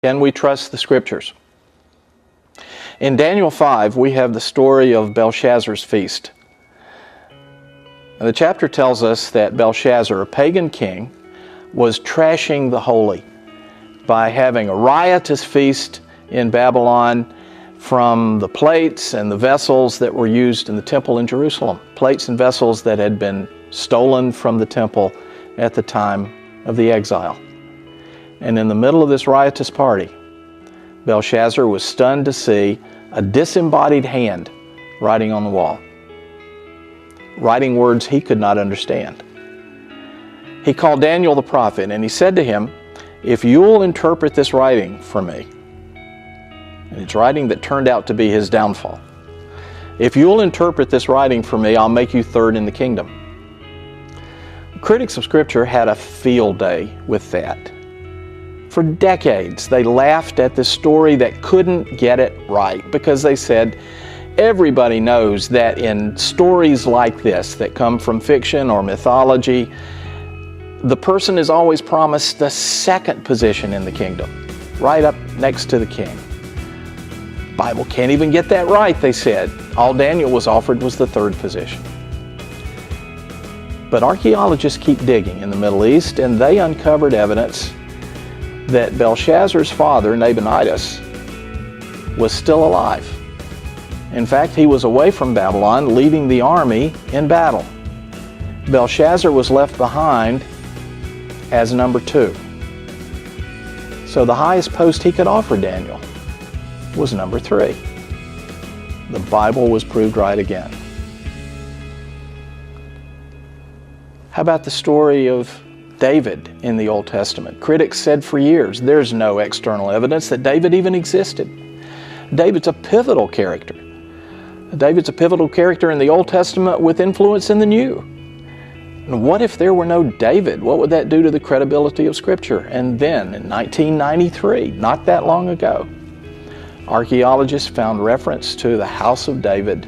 Can we trust the Scriptures? In Daniel 5, we have the story of Belshazzar's feast. The chapter tells us that Belshazzar, a pagan king, was trashing the holy by having a riotous feast in Babylon from the plates and the vessels that were used in the temple in Jerusalem. Plates and vessels that had been stolen from the temple at the time of the exile. And in the middle of this riotous party, Belshazzar was stunned to see a disembodied hand writing on the wall, writing words he could not understand. He called Daniel the prophet, and he said to him, "If you'll interpret this writing for me," and it's writing that turned out to be his downfall, "if you'll interpret this writing for me, I'll make you third in the kingdom." Critics of Scripture had a field day with that. For decades, they laughed at this story that couldn't get it right because they said, everybody knows that in stories like this that come from fiction or mythology, the person is always promised the second position in the kingdom, right up next to the king. The Bible can't even get that right, they said. All Daniel was offered was the third position. But archaeologists keep digging in the Middle East, and they uncovered evidence that Belshazzar's father, Nabonidus, was still alive. In fact, he was away from Babylon, leading the army in battle. Belshazzar was left behind as number 2. So the highest post he could offer Daniel was number 3. The Bible was proved right again. How about the story of David in the Old Testament? Critics said for years there's no external evidence that David even existed. David's a pivotal character. David's a pivotal character in the Old Testament with influence in the New. And what if there were no David? What would that do to the credibility of Scripture? And then in 1993, not that long ago, archaeologists found reference to the house of David,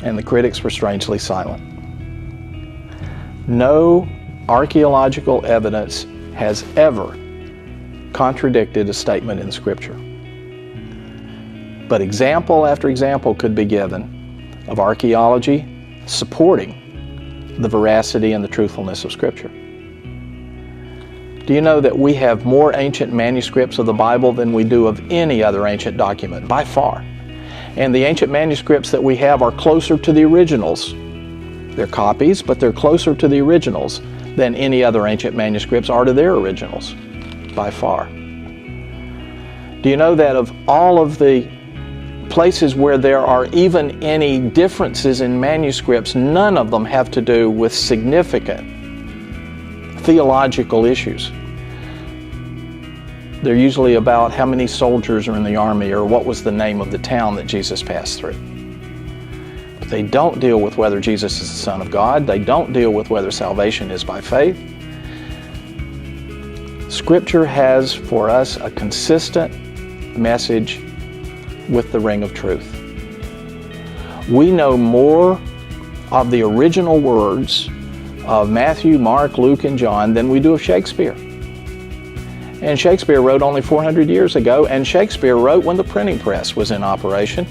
and the critics were strangely silent. No archaeological evidence has ever contradicted a statement in Scripture. But example after example could be given of archaeology supporting the veracity and the truthfulness of Scripture. Do you know that we have more ancient manuscripts of the Bible than we do of any other ancient document, by far? And the ancient manuscripts that we have are closer to the originals. They're copies, but they're closer to the originals than any other ancient manuscripts are to their originals, by far. Do you know that of all of the places where there are even any differences in manuscripts, none of them have to do with significant theological issues? They're usually about how many soldiers are in the army or what was the name of the town that Jesus passed through. But they don't deal with whether Jesus is the Son of God. They don't deal with whether salvation is by faith. Scripture has for us a consistent message with the ring of truth. We know more of the original words of Matthew, Mark, Luke, and John than we do of Shakespeare. And Shakespeare wrote only 400 years ago, and Shakespeare wrote when the printing press was in operation.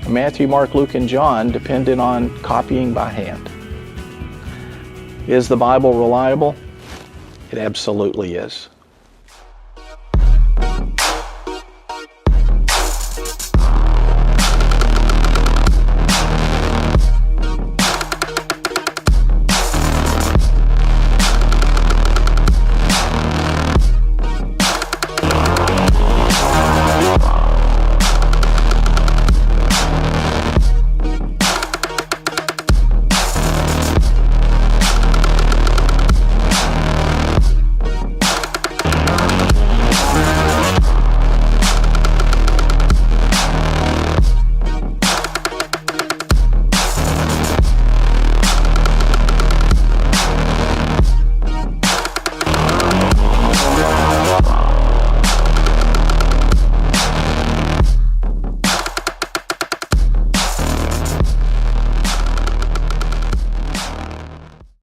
Matthew, Mark, Luke, and John depended on copying by hand. Is the Bible reliable? It absolutely is.